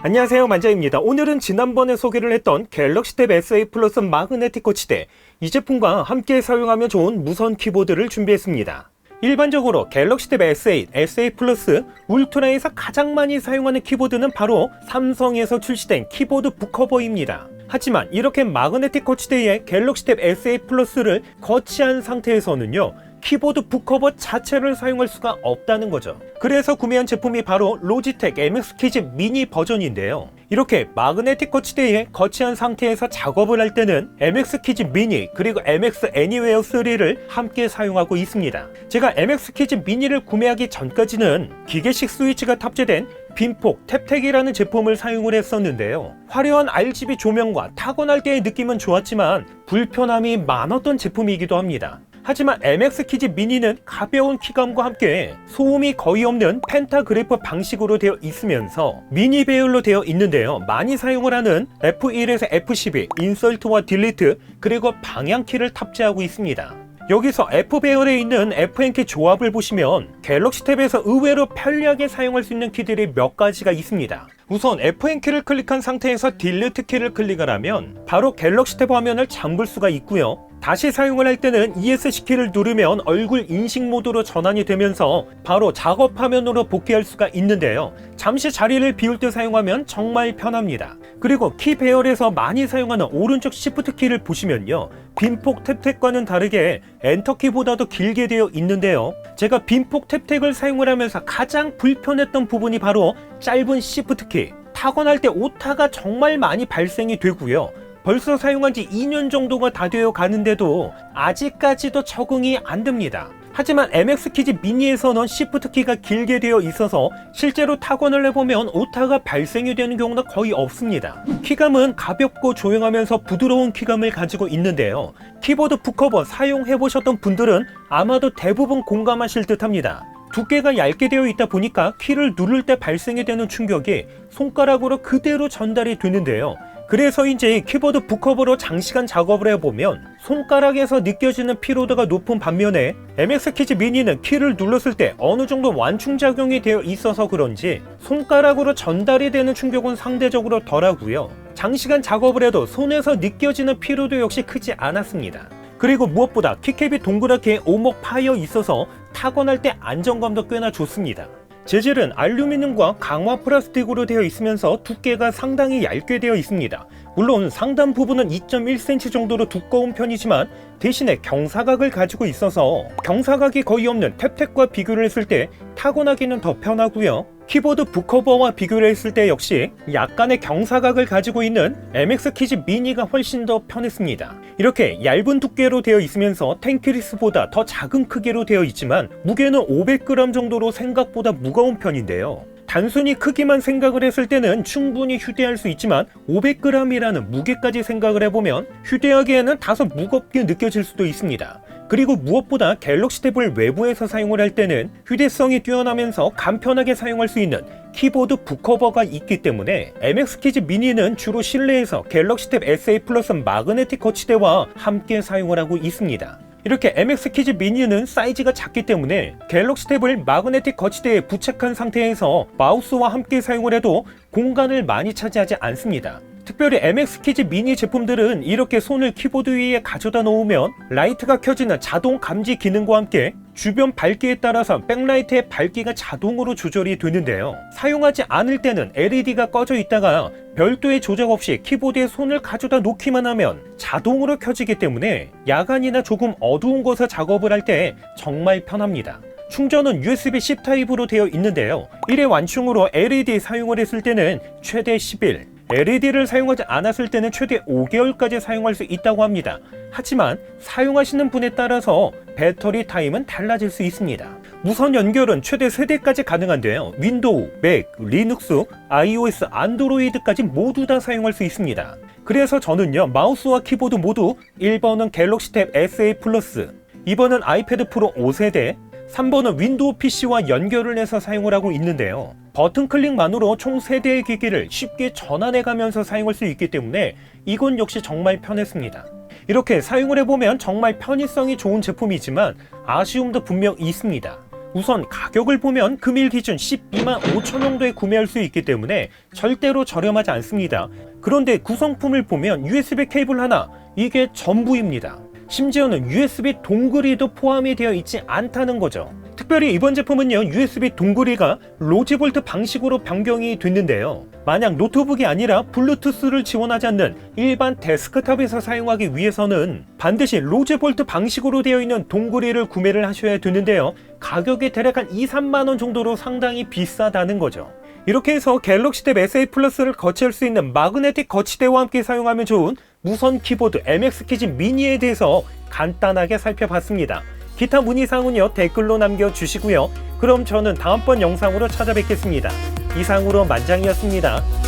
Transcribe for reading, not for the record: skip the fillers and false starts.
안녕하세요, 만자입니다. 오늘은 지난번에 소개를 했던 갤럭시 탭 SA 플러스 마그네틱 거치대, 이 제품과 함께 사용하면 좋은 무선 키보드를 준비했습니다. 일반적으로 갤럭시 탭 S8, SA 플러스, 울트라에서 가장 많이 사용하는 키보드는 바로 삼성에서 출시된 키보드 북커버입니다. 하지만 이렇게 마그네틱 거치대에 갤럭시 탭 S8 플러스를 거치한 상태에서는요, 키보드 북커버 자체를 사용할 수가 없다는 거죠. 그래서 구매한 제품이 바로 로지텍 MX 키즈 미니 버전인데요. 이렇게 마그네틱 거치대에 거치한 상태에서 작업을 할 때는 MX 키즈 미니 그리고 MX 애니웨어 3를 함께 사용하고 있습니다. 제가 MX 키즈 미니를 구매하기 전까지는 기계식 스위치가 탑재된 빈폭 탭텍이라는 제품을 사용을 했었는데요. 화려한 RGB 조명과 타건할 때의 느낌은 좋았지만 불편함이 많았던 제품이기도 합니다. 하지만 MX 키즈 미니는 가벼운 키감과 함께 소음이 거의 없는 펜타그래프 방식으로 되어 있으면서 미니 배열로 되어 있는데요. 많이 사용을 하는 F1에서 F12, 인설트와 딜리트, 그리고 방향키를 탑재하고 있습니다. 여기서 F 배열에 있는 FN키 조합을 보시면 갤럭시 탭에서 의외로 편리하게 사용할 수 있는 키들이 몇 가지가 있습니다. 우선 FN키를 클릭한 상태에서 딜리트 키를 클릭을 하면 바로 갤럭시 탭 화면을 잠글 수가 있고요. 다시 사용을 할 때는 ESC 키를 누르면 얼굴 인식 모드로 전환이 되면서 바로 작업 화면으로 복귀할 수가 있는데요. 잠시 자리를 비울 때 사용하면 정말 편합니다. 그리고 키 배열에서 많이 사용하는 오른쪽 시프트 키를 보시면요, 빈폭 탭텍과는 다르게 엔터키보다도 길게 되어 있는데요. 제가 빈폭 탭텍을 사용을 하면서 가장 불편했던 부분이 바로 짧은 시프트 키, 타건할 때 오타가 정말 많이 발생이 되고요. 벌써 사용한 지 2년 정도가 다 되어 가는데도 아직까지도 적응이 안 됩니다. 하지만 MX 키즈 미니에서는 시프트 키가 길게 되어 있어서 실제로 타건을 해보면 오타가 발생이 되는 경우는 거의 없습니다. 키감은 가볍고 조용하면서 부드러운 키감을 가지고 있는데요. 키보드 북커버 사용해보셨던 분들은 아마도 대부분 공감하실 듯 합니다. 두께가 얇게 되어 있다 보니까 키를 누를 때 발생이 되는 충격이 손가락으로 그대로 전달이 되는데요. 그래서인지 키보드 북커버로 장시간 작업을 해보면 손가락에서 느껴지는 피로도가 높은 반면에 MX 키즈 미니는 키를 눌렀을 때 어느 정도 완충작용이 되어 있어서 그런지 손가락으로 전달이 되는 충격은 상대적으로 덜하고요. 장시간 작업을 해도 손에서 느껴지는 피로도 역시 크지 않았습니다. 그리고 무엇보다 키캡이 동그랗게 오목 파여 있어서 타건할 때 안정감도 꽤나 좋습니다. 재질은 알루미늄과 강화 플라스틱으로 되어 있으면서 두께가 상당히 얇게 되어 있습니다. 물론 상단 부분은 2.1cm 정도로 두꺼운 편이지만 대신에 경사각을 가지고 있어서 경사각이 거의 없는 탭탭과 비교를 했을 때 타건하기는 더 편하고요. 키보드 북커버와 비교를 했을 때 역시 약간의 경사각을 가지고 있는 MX 키즈 미니가 훨씬 더 편했습니다. 이렇게 얇은 두께로 되어 있으면서 텐키리스보다 더 작은 크기로 되어 있지만 무게는 500g 정도로 생각보다 무거운 편인데요. 단순히 크기만 생각을 했을 때는 충분히 휴대할 수 있지만 500g이라는 무게까지 생각을 해보면 휴대하기에는 다소 무겁게 느껴질 수도 있습니다. 그리고 무엇보다 갤럭시 탭을 외부에서 사용을 할 때는 휴대성이 뛰어나면서 간편하게 사용할 수 있는 키보드 북커버가 있기 때문에 MX 키즈 미니는 주로 실내에서 갤럭시 탭 SA 플러스 마그네틱 거치대와 함께 사용을 하고 있습니다. 이렇게 MX 키즈 미니는 사이즈가 작기 때문에 갤럭시 탭을 마그네틱 거치대에 부착한 상태에서 마우스와 함께 사용을 해도 공간을 많이 차지하지 않습니다. 특별히 MX 키즈 미니 제품들은 이렇게 손을 키보드 위에 가져다 놓으면 라이트가 켜지는 자동 감지 기능과 함께 주변 밝기에 따라서 백라이트의 밝기가 자동으로 조절이 되는데요. 사용하지 않을 때는 LED가 꺼져 있다가 별도의 조작 없이 키보드에 손을 가져다 놓기만 하면 자동으로 켜지기 때문에 야간이나 조금 어두운 곳에서 작업을 할 때 정말 편합니다. 충전은 USB-C 타입으로 되어 있는데요. 1회 완충으로 LED 사용을 했을 때는 최대 10일, LED를 사용하지 않았을 때는 최대 5개월까지 사용할 수 있다고 합니다. 하지만 사용하시는 분에 따라서 배터리 타임은 달라질 수 있습니다. 무선 연결은 최대 3대까지 가능한데요. 윈도우, 맥, 리눅스, iOS, 안드로이드까지 모두 다 사용할 수 있습니다. 그래서 저는요, 마우스와 키보드 모두 1번은 갤럭시 탭 SA 플러스, 2번은 아이패드 프로 5세대, 3번은 윈도우 PC와 연결을 해서 사용을 하고 있는데요. 버튼 클릭만으로 총 3대의 기기를 쉽게 전환해가면서 사용할 수 있기 때문에 이건 역시 정말 편했습니다. 이렇게 사용을 해보면 정말 편의성이 좋은 제품이지만 아쉬움도 분명 있습니다. 우선 가격을 보면 금일 기준 12만 5천 정도에 구매할 수 있기 때문에 절대로 저렴하지 않습니다. 그런데 구성품을 보면 USB 케이블 하나, 이게 전부입니다. 심지어는 USB 동글이도 포함이 되어 있지 않다는 거죠. 특별히 이번 제품은요, USB 동글이가 로지볼트 방식으로 변경이 됐는데요. 만약 노트북이 아니라 블루투스를 지원하지 않는 일반 데스크탑에서 사용하기 위해서는 반드시 로지볼트 방식으로 되어 있는 동글이를 구매를 하셔야 되는데요. 가격이 대략 한 2~3만 원 정도로 상당히 비싸다는 거죠. 이렇게 해서 갤럭시 탭 SA 플러스를 거치할 수 있는 마그네틱 거치대와 함께 사용하면 좋은 무선 키보드 MX 키즈 미니에 대해서 간단하게 살펴봤습니다. 기타 문의사항은요, 댓글로 남겨주시고요. 그럼 저는 다음번 영상으로 찾아뵙겠습니다. 이상으로 만장이었습니다.